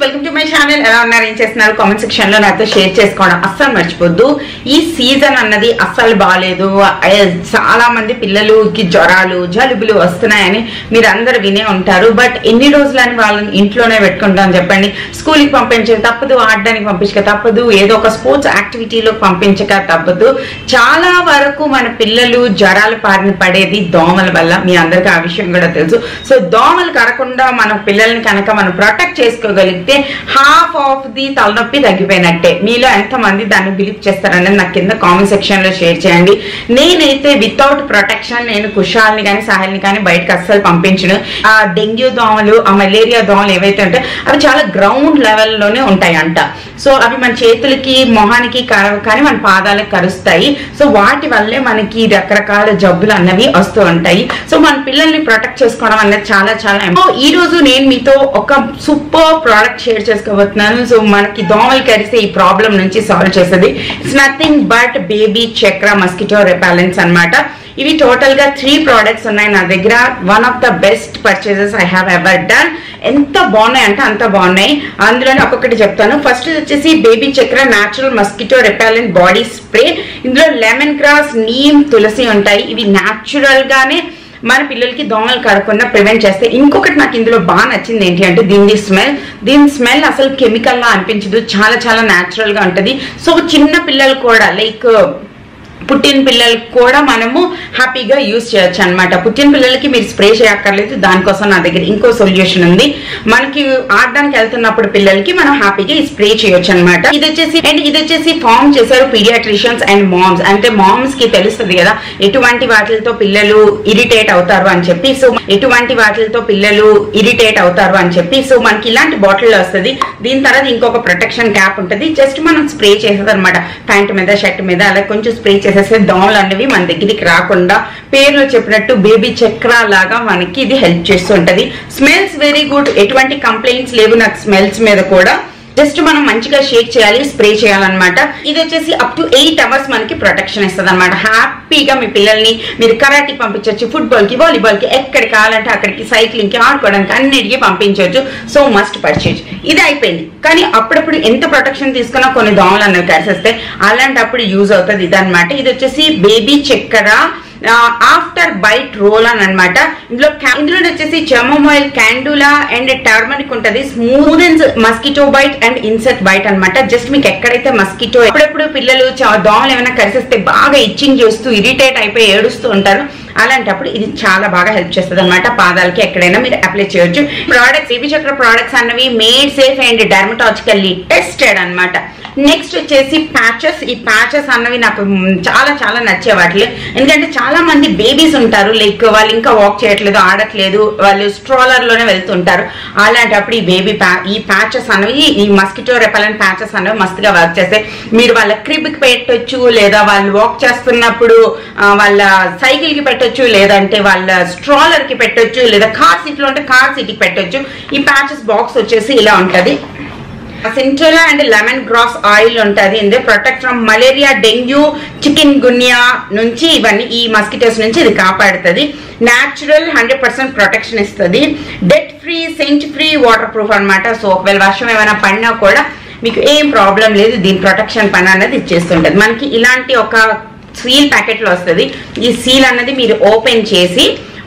Welcome to my channel. ఎలా ఉన్నారు, ఏం చేస్తున్నారు? కామెంట్ సెక్షన్ లో నాతో షేర్ చేసుకోవడం అస్సలు మర్చిపోద్దు. ఈ సీజన్ అన్నది అస్సలు బాగాలేదు. చాలా మంది పిల్లలకి జ్వరాలు జలుబులు వస్తున్నాయని మీరు అందరు వినే ఉంటారు. బట్ ఎన్ని రోజులని వాళ్ళని ఇంట్లోనే పెట్టుకుంటాం చెప్పండి? స్కూల్కి పంపించక తప్పదు, ఆడడానికి పంపించక తప్పదు, ఏదో ఒక స్పోర్ట్స్ యాక్టివిటీలో పంపించక తప్పదు. చాలా వరకు మన పిల్లలు జ్వరాలు పారిన పడేది దోమల వల్ల. మీ అందరికీ ఆ విషయం కూడా తెలుసు. సో దోమలు కరకుండా మన పిల్లల్ని కనుక మనం ప్రొటెక్ట్ చేసుకోగలిగితే హాఫ్ ఆఫ్ ది తలనొప్పి తగ్గిపోయినట్టే. మీలో ఎంతమంది దాన్ని బిలీవ్ చేస్తారనేది నాకు కింద కామెంట్ సెక్షన్ లో షేర్ చేయండి. నేనైతే వితౌట్ ప్రొటెక్షన్ నేను కుషాల్ని కానీ సాహిల్ని కానీ బయటకు అస్సలు పంపించను. ఆ డెంగ్యూ దోమలు, ఆ మలేరియా దోమలు ఏవైతే ఉంటాయో అవి చాలా గ్రౌండ్ లెవెల్లోనే ఉంటాయంట. సో అవి మన చేతులకి మొహానికి కానీ మన పాదాలకు కరుస్తాయి. సో వాటి వల్లే మనకి రకరకాల జబ్బులు అన్నవి వస్తూ ఉంటాయి. సో మన పిల్లల్ని ప్రొటెక్ట్ చేసుకోవడం అనేది చాలా చాలా. ఈ రోజు నేను మీతో ఒక సూపర్ ప్రోడక్ట్ షేర్ చేసుకోబోతున్నాను. సో మనకి దోమలు కరిస్తే ఈ ప్రాబ్లం నుంచి సాల్వ్ చేసేది ఇట్స్ నథింగ్ బట్ బేబీ చక్ర మస్కిటో రిపెలెంట్స్ అన్నమాట. ఇవి టోటల్ గా 3 ప్రోడక్ట్స్ ఉన్నాయి నా దగ్గర. One of the best purchases I have ever done. ఎంత బాగున్నాయి అంటే అంత బాగున్నాయి. అందులోనే ఒక్కొక్కటి చెప్తాను. ఫస్ట్ వచ్చేసి బేబీ చక్ర natural mosquito repellent body spray. ఇందులో లెమన్ గ్రాస్, నీమ్, తులసి ఉంటాయి. ఇవి న్యాచురల్ గానే మన పిల్లలకి దోమలు కడకుండా ప్రివెంట్ చేస్తే. ఇంకొకటి నాకు ఇందులో బాగా నచ్చింది ఏంటి అంటే దీని స్మెల్ అసలు కెమికల్ లా అనిపించదు. చాలా చాలా న్యాచురల్ గా ఉంటది. సో చిన్న పిల్లలు కూడా లైక్ పుట్టిన పిల్లలకి కూడా మనము హ్యాపీగా యూజ్ చేయొచ్చు అనమాట. పుట్టిన పిల్లలకి మీరు స్ప్రే చేయక్కర్లేదు. దానికోసం నా దగ్గర ఇంకో సొల్యూషన్ ఉంది. మనకి ఆడడానికి వెళ్తున్నప్పుడు పిల్లలకి మనం హ్యాపీగా ఈ స్ప్రే చేయొచ్చు అనమాట. ఇది వచ్చేసి ఫార్మ్ చేశారు పీడియాట్రిషియన్స్ అండ్ మామ్స్. అంటే మామ్స్ కి తెలుస్తుంది కదా ఎటువంటి వాటితో పిల్లలు ఇరిటేట్ అవుతారు అని చెప్పి. సో మనకి ఇలాంటి బాటిల్ వస్తుంది. దీని తర్వాత ఇంకొక ప్రొటెక్షన్ క్యాప్ ఉంటుంది. జస్ట్ మనం స్ప్రే చేసేది అనమాట. ప్యాంట్ మీద, షర్ట్ మీద అలా కొంచెం స్ప్రే చేసేస్తే దోమలు అనేవి మన దగ్గరికి రాకుండా పేరులో చెప్పినట్టు బేబీ చక్ర లాగా మనకి ఇది హెల్ప్ చేస్తూ ఉంటది. Smells very good. ఎటువంటి కంప్లైంట్స్ లేవు నాకు స్మెల్స్ మీద కూడా. జస్ట్ మనం మంచిగా షేక్ చేయాలి, స్ప్రే చేయాలన్నమాట. ఇది వచ్చేసి అప్ టు 8 hours మనకి ప్రొటెక్షన్ ఇస్తుంది అనమాట. హ్యాపీగా మీ పిల్లల్ని మీరు కరాటీ పంపించవచ్చు, ఫుట్బాల్ కి, వాలీబాల్ కి, ఎక్కడికి కావాలంటే అక్కడికి, సైక్లింగ్ కి, ఆడుకోవడానికి అన్నిటికీ పంపించవచ్చు. So must purchase. ఇది అయిపోయింది. కానీ అప్పుడప్పుడు ఎంత ప్రొటెక్షన్ తీసుకున్నా కొన్ని దోమలు అన్నవి కరిసేస్తే అలాంటప్పుడు యూజ్ అవుతుంది ఇదనమాట. ఇది వచ్చేసి బేబీ చక్కెర ఆఫ్టర్ బైట్ రోల్ అని అనమాట. ఇందులో వచ్చేసి చెమోమైల్, క్యాండులా అండ్ టర్మరిక్ ఉంటది. Smooth mosquito bite and insect bite అనమాట. జస్ట్ మీకు ఎక్కడైతే మస్కిటో అప్పుడప్పుడు పిల్లలు దోమలు ఏమైనా కరిసేస్తే బాగా ఇచ్చింగ్ చేస్తూ ఇరిటేట్ అయిపోయి ఏడుస్తూ ఉంటారు. అలాంటప్పుడు ఇది చాలా బాగా హెల్ప్ చేస్తుంది అనమాట. పాదాలకి ఎక్కడైనా మీరు అప్లై చేయొచ్చు. ప్రోడక్ట్స్ బేబీ చక్ర ప్రోడక్ట్స్ అన్నవి made safe and dermatologically tested అనమాట. నెక్స్ట్ వచ్చేసి ప్యాచెస్. ఈ ప్యాచెస్ అన్నవి నాకు చాలా చాలా నచ్చే వాటిలో. ఎందుకంటే చాలా మంది బేబీస్ ఉంటారు, లైక్ వాళ్ళు ఇంకా వాక్ చేయట్లేదు, ఆడట్లేదు, వాళ్ళు స్ట్రోలర్ లోనే వెళ్తుంటారు. అలాంటప్పుడు ఈ ప్యాచెస్ అనేవి, ఈ మస్కిటో రెపెలెంట్ ప్యాచెస్ అనేవి మస్తుగా వర్క్ చేస్తాయి. మీరు వాళ్ళ క్రిబ్ కి పెట్టొచ్చు, లేదా వాళ్ళు వాక్ చేస్తున్నప్పుడు వాళ్ళ సైకిల్ కి పెట్టొచ్చు, లేదంటే వాళ్ళ స్ట్రోలర్ కి పెట్టొచ్చు, లేదా కార్ సీట్ లో ఉంటే కార్ సీట్ కి పెట్టొచ్చు. ఈ ప్యాచెస్ బాక్స్ వచ్చేసి ఇలా ఉంటది. సెంట్రలా అండ్ లెమన్ గ్రాస్ ఆయిల్ ఉంటుంది. ఇందులో protect from malaria, dengue, chikungunya నుంచి ఇవన్నీ ఈ మస్కిటోస్ నుంచి ఇది కాపాడుతుంది. న్యాచురల్ 100% ప్రొటెక్షన్ ఇస్తుంది. DEET free, scent free, waterproof అనమాట. సో ఒకవేళ వర్షం ఏమైనా పడినా కూడా మీకు ఏం ప్రాబ్లం లేదు. దీని ప్రొటెక్షన్ పని అనేది ఇచ్చేస్తుంటది. మనకి ఇలాంటి ఒక సీల్ ప్యాకెట్ లో వస్తుంది. ఈ సీల్ అన్నది మీరు ఓపెన్ చేసి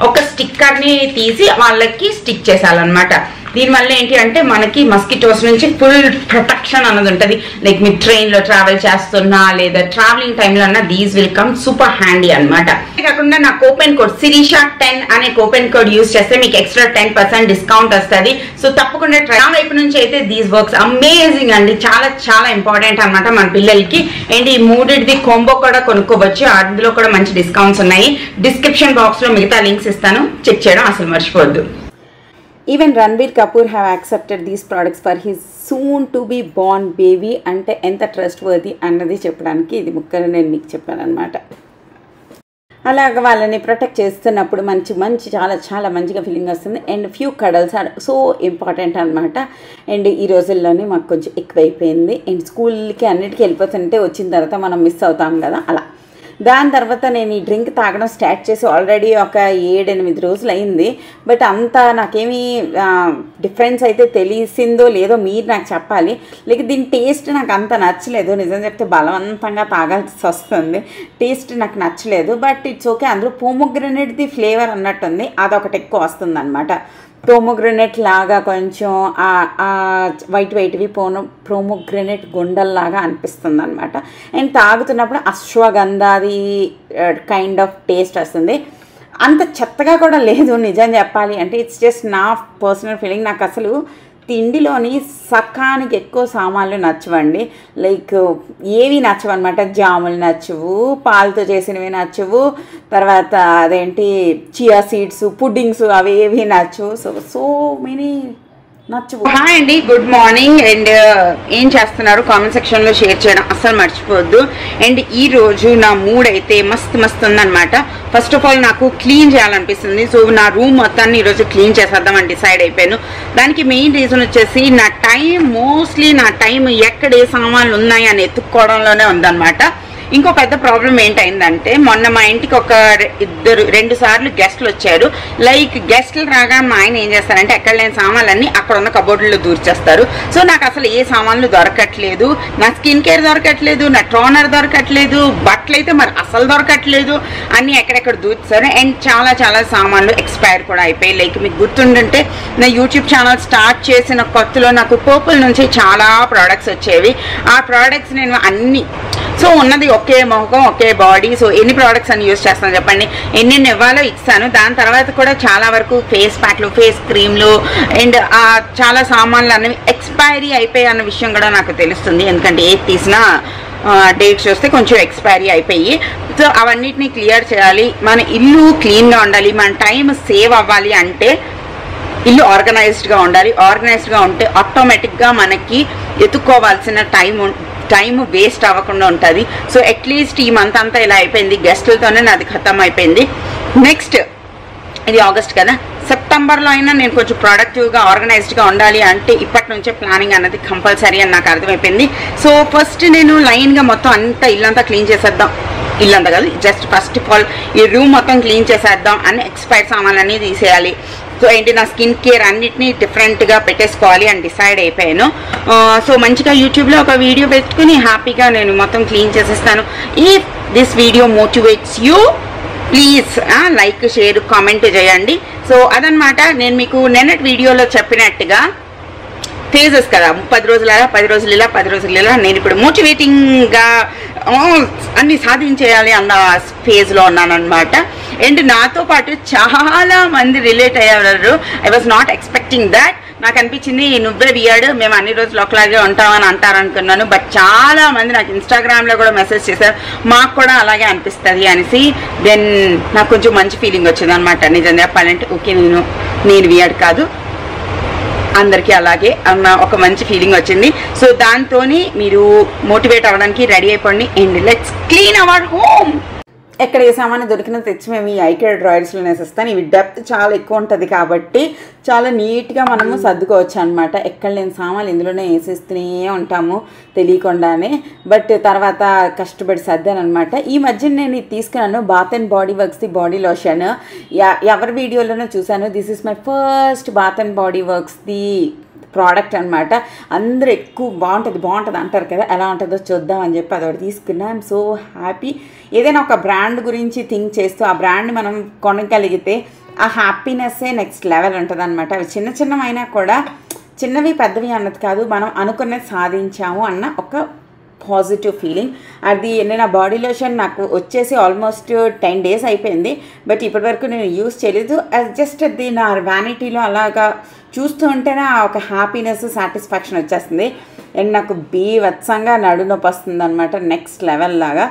ఒక స్టిక్కర్ ని తీసి వాళ్ళకి స్టిక్ చేసాలన్నమాట. దీనివల్ల ఏంటి అంటే మనకి మస్కిటోస్ నుంచి ఫుల్ ప్రొటెక్షన్ అన్నది ఉంటుంది. లైక్ మీరు ట్రైన్ లో ట్రావెల్ చేస్తున్నా లేదా ట్రావెలింగ్ టైంలో అన్నా these will come super handy అనమాట. కాకుండా నా కూపన్ కోడ్ Sireesha 10 అనే కూపన్ కోడ్ యూజ్ చేస్తే మీకు ఎక్స్ట్రా 10% డిస్కౌంట్ వస్తుంది. సో తప్పకుండా నా వైపు నుంచి అయితే దీస్ వర్క్స్ అమేజింగ్ అండి. చాలా చాలా ఇంపార్టెంట్ అనమాట మన పిల్లలకి. అండ్ ఈ మూడింటిది కాంబో కూడా కొనుక్కోవచ్చు. అందులో కూడా మంచి డిస్కౌంట్స్ ఉన్నాయి. డిస్క్రిప్షన్ బాక్స్ లో మిగతా లింక్స్ ఇస్తాను, చెక్ చేయడం అసలు మర్చిపోవద్దు. Even Ranbir Kapoor have accepted these products for his soon to be born baby. అంటే ఎంత ట్రస్ట్వర్తీ అన్నది చెప్పడానికి ఇది ముక్కలు నేను మీకు చెప్పాను అనమాట. అలాగ వాళ్ళని ప్రొటెక్ట్ చేస్తున్నప్పుడు మంచి చాలా చాలా మంచిగా ఫీలింగ్ వస్తుంది. And few cuddles are so important అనమాట. అండ్ ఈ రోజుల్లోనే మాకు కొంచెం ఎక్కువైపోయింది. అండ్ స్కూల్కి అన్నిటికీ వెళ్ళిపోతుంటే వచ్చిన తర్వాత మనం మిస్ అవుతాం కదా అలా. దాని తర్వాత నేను ఈ డ్రింక్ తాగడం స్టార్ట్ చేసి ఆల్రెడీ ఒక 7-8 రోజులు అయింది. బట్ అంత నాకేమీ డిఫరెన్స్ అయితే తెలిసిందో లేదో మీరు నాకు చెప్పాలి. లేక దీని టేస్ట్ నాకు అంత నచ్చలేదు. నిజం చెప్తే బలవంతంగా తాగాల్సి వస్తుంది. టేస్ట్ నాకు నచ్చలేదు. But it's okay. అందులో పోమోగ్రనేట్ది ఫ్లేవర్ అన్నట్టుంది, అదొకటి ఎక్కువ వస్తుంది అనమాట. పోమోగ్రనేట్ లాగా కొంచెం వైట్వి పోమోగ్రనేట్ గుండల్లాగా అనిపిస్తుంది అనమాట. అండ్ తాగుతున్నప్పుడు అశ్వగంధాది కైండ్ ఆఫ్ టేస్ట్ వస్తుంది. అంత చెత్తగా కూడా లేదు నిజం చెప్పాలి అంటే. ఇట్స్ జస్ట్ నా పర్సనల్ ఫీలింగ్. నాకు అసలు తిండిలోని సకానికి ఎక్కువ సామాన్లు నచ్చవండి. లైక్ ఏవి నచ్చవు అనమాట. జాములు నచ్చవు, పాలతో చేసినవి నచ్చవు, తర్వాత అదేంటి చియా సీడ్స్, పుడ్డింగ్స్ అవి ఏవి నచ్చవు. సో మెనీ నచ్చవు. హాయ్ అండి, గుడ్ మార్నింగ్. అండ్ ఏం చేస్తున్నారు కామెంట్ సెక్షన్లో షేర్ చేయడం అస్సలు మర్చిపోవద్దు. అండ్ ఈ రోజు నా మూడ్ అయితే మస్తు ఉందన్నమాట. ఫస్ట్ ఆఫ్ ఆల్ నాకు క్లీన్ చేయాలనిపిస్తుంది. సో నా రూమ్ మొత్తాన్ని ఈరోజు క్లీన్ చేసేద్దామని డిసైడ్ అయిపోయాను. దానికి మెయిన్ రీజన్ వచ్చేసి నా టైం ఎక్కడ ఏ సామాన్లు ఉన్నాయి అని ఎత్తుక్కోవడంలోనే ఉందన్నమాట. ఇంకో పెద్ద ప్రాబ్లం ఏంటైందంటే, మొన్న మా ఇంటికి ఒక 2 సార్లు గెస్ట్లు వచ్చారు. లైక్ గెస్ట్లు రాగా మా ఆయన ఏం చేస్తారంటే ఎక్కడ లేని సామాన్లన్నీ అక్కడ ఉన్న కబోర్డుల్లో దూర్చేస్తారు. సో నాకు అసలు ఏ సామాన్లు దొరకట్లేదు, నా స్కిన్ కేర్ దొరకట్లేదు, నా టోనర్ దొరకట్లేదు, బట్టలు అయితే మరి అసలు దొరకట్లేదు, అన్నీ ఎక్కడెక్కడ దూర్చారు. అండ్ చాలా సామాన్లు ఎక్స్పైర్ కూడా అయిపోయాయి. లైక్ మీకు గుర్తుండంటే నా యూట్యూబ్ ఛానల్ స్టార్ట్ చేసిన కొత్తలో నాకు పర్పుల్ నుంచి చాలా ప్రోడక్ట్స్ వచ్చేవి. ఆ ప్రోడక్ట్స్ నేను అన్ని సో ఉన్నది ఒకే మొహం ఒకే బాడీ, సో ఎన్ని ప్రోడక్ట్స్ అని యూజ్ చేస్తాను చెప్పండి, ఎన్ని ఇవ్వాలో ఇస్తాను. దాని తర్వాత కూడా చాలా వరకు ఫేస్ ప్యాక్లు, ఫేస్ క్రీమ్లు అండ్ చాలా సామాన్లు అన్నవి ఎక్స్పైరీ అయిపోయాయి అన్న విషయం కూడా నాకు తెలుస్తుంది. ఎందుకంటే ఏది తీసినా డేట్స్ వస్తే కొంచెం ఎక్స్పైరీ అయిపోయి. సో అవన్నిటిని క్లియర్ చేయాలి. మన ఇల్లు క్లీన్గా ఉండాలి, మన టైం సేవ్ అవ్వాలి అంటే ఇల్లు ఆర్గనైజ్డ్గా ఉండాలి. ఆర్గనైజ్డ్గా ఉంటే ఆటోమేటిక్గా మనకి ఎత్తుక్కోవాల్సిన టైం వేస్ట్ అవ్వకుండా ఉంటుంది. సో అట్లీస్ట్ ఈ మంత్ అంతా ఇలా అయిపోయింది, గెస్టులతోనే నాది ఖతం అయిపోయింది. నెక్స్ట్ ఇది ఆగస్ట్ కదా, సెప్టెంబర్లో అయినా నేను కొంచెం ప్రొడక్టివ్గా ఆర్గనైజ్డ్గా ఉండాలి అంటే ఇప్పటి నుంచే ప్లానింగ్ అన్నది కంపల్సరీ అని నాకు అర్థమైపోయింది. సో ఫస్ట్ నేను లైన్గా మొత్తం అంతా ఇల్లంతా క్లీన్ చేసేద్దాం, ఇల్లంతా కాదు జస్ట్ ఫస్ట్ ఆఫ్ ఆల్ ఈ రూమ్ మొత్తం క్లీన్ చేసేద్దాం అని ఎక్స్పైర్ సామాన్లన్నీ తీసేయాలి. సో ఏంటి నా స్కిన్ కేర్ అన్నిటినీ డిఫరెంట్గా పెట్టేసుకోవాలి అని డిసైడ్ అయిపోయాను. సో మంచిగా యూట్యూబ్లో ఒక వీడియో పెట్టుకుని హ్యాపీగా నేను మొత్తం క్లీన్ చేసేస్తాను. If this video motivates you please like share comment చేయండి. సో అదనమాట, నేను మీకు నిన్నటి వీడియోలో చెప్పినట్టుగా ఫేజెస్ కదా, 10 రోజులు ఇలా 10 రోజులు ఇలా 10 రోజులు ఇలా, నేను ఇప్పుడు మోటివేటింగ్గా అన్ని సాధించేయాలి అన్న ఫేజ్లో ఉన్నాను అనమాట. అండ్ నాతో పాటు చాలా మంది రిలేట్ అయ్యారు. I was not expecting that. నాకు అనిపించింది నువ్వే వియర్డ్, మేము అన్ని రోజులు ఒకలాగే ఉంటామని అంటారనుకున్నాను. బట్ చాలా మంది నాకు ఇన్స్టాగ్రామ్లో కూడా మెసేజ్ చేశారు, మాకు కూడా అలాగే అనిపిస్తుంది అనేసి. దెన్ నాకు కొంచెం మంచి ఫీలింగ్ వచ్చింది అనమాట. నిజం చెప్పాలంటే ఓకే నేను వియర్డ్ కాదు, అందరికీ అలాగే అన్న ఒక మంచి ఫీలింగ్ వచ్చింది. సో దాంతో మీరు మోటివేట్ అవ్వడానికి రెడీ అయిపోండి and let's clean our home. ఎక్కడ ఏ సామాన్లు దొరికినా తెచ్చి మేము ఈ ఐకేడ్ డ్రాయర్స్లో వేసేస్తాను. ఇవి డెప్త్ చాలా ఎక్కువ ఉంటుంది కాబట్టి చాలా నీట్గా మనము సర్దుకోవచ్చు అనమాట. ఎక్కడ లేని సామాన్లు ఇందులోనే వేసేస్తూనే ఉంటాము తెలియకుండానే. బట్ తర్వాత కష్టపడి సర్దాను అనమాట. ఈ మధ్య నేను ఇది తీసుకున్నాను, బాత్ అండ్ బాడీ వర్క్స్ది బాడీ లోషన్. ఎవరి వీడియోలోనో చూశాను. This is my first Bath and Body వర్క్స్ది ప్రోడక్ట్ అనమాట. అందరూ ఎక్కువ బాగుంటుంది అంటారు కదా, ఎలా ఉంటుందో చూద్దామని చెప్పి అదొకటి తీసుకున్నా. I'm so happy. ఏదైనా ఒక బ్రాండ్ గురించి థింక్ చేస్తూ ఆ బ్రాండ్ మనం కొనగలిగితే ఆ హ్యాపీనెస్సే నెక్స్ట్ లెవెల్ ఉంటుంది అనమాట. అవి చిన్నవైనా కూడా, చిన్నవి పెద్దవి అన్నది కాదు, మనం అనుకున్నది సాధించాము అన్న ఒక పాజిటివ్ ఫీలింగ్. అది నేను ఆ బాడీ లోషన్ నాకు వచ్చేసి ఆల్మోస్ట్ 10 days అయిపోయింది. బట్ ఇప్పటివరకు నేను యూజ్ చేయలేదు. జస్ట్ అది నా వ్యానిటీలో అలాగా చూస్తూ ఉంటేనే ఒక హ్యాపీనెస్, సాటిస్ఫాక్షన్ వచ్చేస్తుంది. అండ్ నాకు బీవత్సంగా నడునొప్పి వస్తుంది అనమాట, నెక్స్ట్ లెవెల్ లాగా.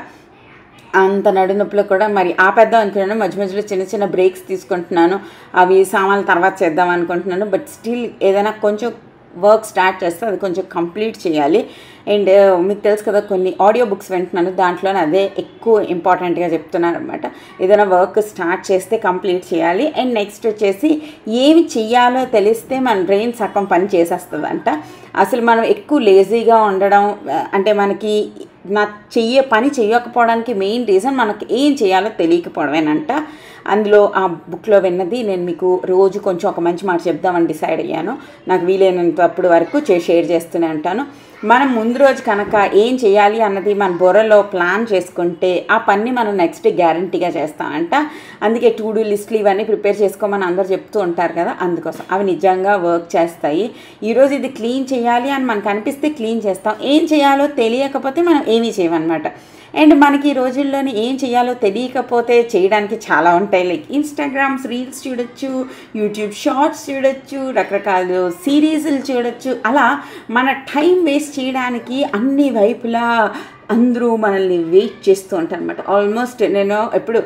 అంత నడునొప్పులో కూడా మరి ఆపేద్దాం అనుకున్నాను. మధ్యలో చిన్న బ్రేక్స్ తీసుకుంటున్నాను. అవి సామాన్లు తర్వాత చేద్దాం అనుకుంటున్నాను. బట్ స్టిల్ ఏదైనా కొంచెం వర్క్ స్టార్ట్ చేస్తే అది కొంచెం కంప్లీట్ చేయాలి. అండ్ మీకు తెలుసు కదా, కొన్ని ఆడియో బుక్స్ వింటున్నాను, దాంట్లోనే అదే ఎక్కువ ఇంపార్టెంట్గా చెప్తున్నాను అనమాట. ఏదైనా వర్క్ స్టార్ట్ చేస్తే కంప్లీట్ చేయాలి. అండ్ నెక్స్ట్ వచ్చేసి ఏమి చెయ్యాలో తెలిస్తే మన బ్రెయిన్ సగం పని చేసేస్తుందంట. అసలు మనం ఎక్కువ లేజీగా ఉండడం అంటే మనకి నా పని చేయకపోవడానికి మెయిన్ రీజన్ మనకు ఏం చేయాలో తెలియకపోవడమేనంట. అందులో ఆ బుక్లో విన్నది నేను మీకు రోజు కొంచెం ఒక మంచి మాట చెప్దామని డిసైడ్ అయ్యాను. నాకు వీలైనంతప్పుడు వరకు షేర్ చేస్తూనే ఉంటాను. మనం ముందు రోజు కనుక ఏం చేయాలి అన్నది మన బుర్రలో ప్లాన్ చేసుకుంటే ఆ పని మనం నెక్స్ట్ డే గ్యారంటీగా చేస్తామంట. అందుకే టు డూ లిస్టులు ఇవన్నీ ప్రిపేర్ చేసుకోమని అందరు చెప్తూ ఉంటారు కదా, అందుకోసం అవి నిజంగా వర్క్ చేస్తాయి. ఈరోజు ఇది క్లీన్ చేయాలి అని మనకు అనిపిస్తే క్లీన్ చేస్తాం, ఏం చేయాలో తెలియకపోతే మనం ఏమీ చేయమన్నమాట. అండ్ మనకి ఈ రోజుల్లోని ఏం చేయాలో తెలియకపోతే చేయడానికి చాలా ఉంటాయి. లైక్ ఇన్స్టాగ్రామ్స్ రీల్స్ చూడొచ్చు, యూట్యూబ్ షార్ట్స్ చూడొచ్చు, రకరకాల సిరీస్లు చూడొచ్చు. అలా మన టైం వేస్ట్ చేయడానికి అన్ని వైపులా అందరూ మనల్ని వెయిట్ చేస్తూ ఉంటారు అనమాట. ఆల్మోస్ట్ నేను ఎప్పుడు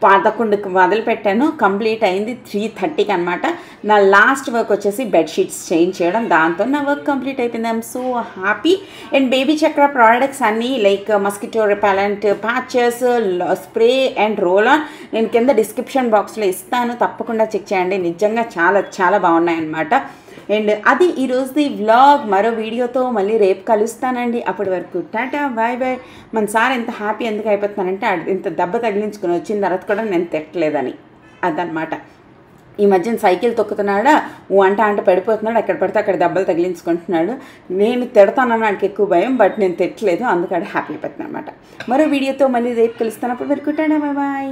11కి మొదలుపెట్టాను, కంప్లీట్ అయింది 3:30కి అనమాట. నా లాస్ట్ వర్క్ వచ్చేసి బెడ్షీట్స్ చేంజ్ చేయడం, దాంతో నా వర్క్ కంప్లీట్ అయిపోయింది. I'm so happy. And baby చక్ర ప్రోడక్ట్స్ అన్నీ like mosquito repellent, patches, spray and roll on నేను కింద డిస్క్రిప్షన్ బాక్స్లో ఇస్తాను, తప్పకుండా చెక్ చేయండి. నిజంగా చాలా చాలా బాగున్నాయి అన్నమాట. అండ్ అది ఈరోజుది వ్లాగ్. మరో వీడియోతో మళ్ళీ రేపు కలుస్తానండి. అప్పటి వరకు టాటా బాయ్ బాయ్. మన సార్ ఎంత హ్యాపీ ఎందుకు అయిపోతున్నానంటే ఇంత దెబ్బ తగిలించుకుని వచ్చిన తర్వాత కూడా నేను తిట్టలేదని, అదనమాట. ఈ మధ్యన సైకిల్ తొక్కుతున్నాడా, అంటే పడిపోతున్నాడు, ఎక్కడ పడితే అక్కడ దెబ్బలు తగిలించుకుంటున్నాడు. నేను తిడతానని నాకు ఎక్కువ భయం, బట్ నేను తిట్టలేదు, అందుకని హ్యాపీ అయిపోతున్నాను అనమాట. మరో వీడియోతో మళ్ళీ రేపు కలుస్తాను. అప్పటి వరకు టాటా బాయ్ బాయ్.